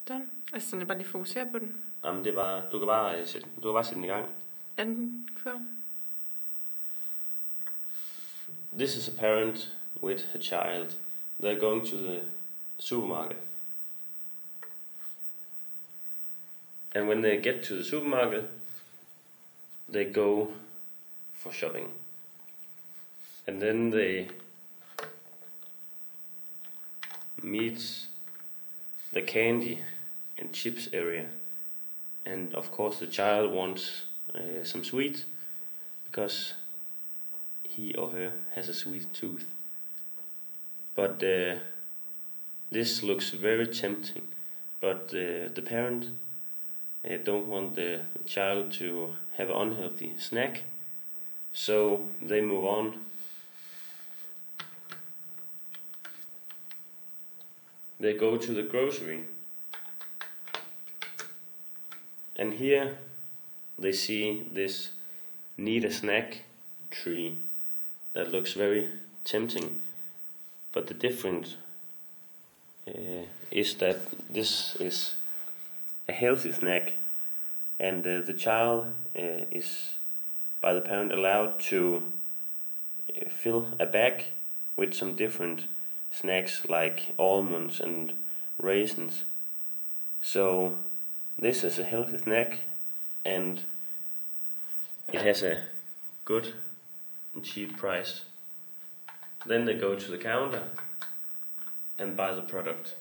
Done. Altså, jeg bare lige fokusere på den. Jamen, det var, du kan bare sætte den i gang. Anden før. This is a parent with a child. They're going to the supermarket. And when they get to the supermarket, they go for shopping. And then they meet the candy and chips area. And of course the child wants some sweet because he or her has a sweet tooth. But this looks very tempting. But the parent don't want the child to have an unhealthy snack. So they move on. They go to the grocery. And here they see this need a snack tree that looks very tempting. But the difference is that this is a healthy snack, and the child is by the parent allowed to fill a bag with some different snacks like almonds and raisins. So this is a healthy snack, and it has a good and cheap price. Then they go to the counter and buy the product.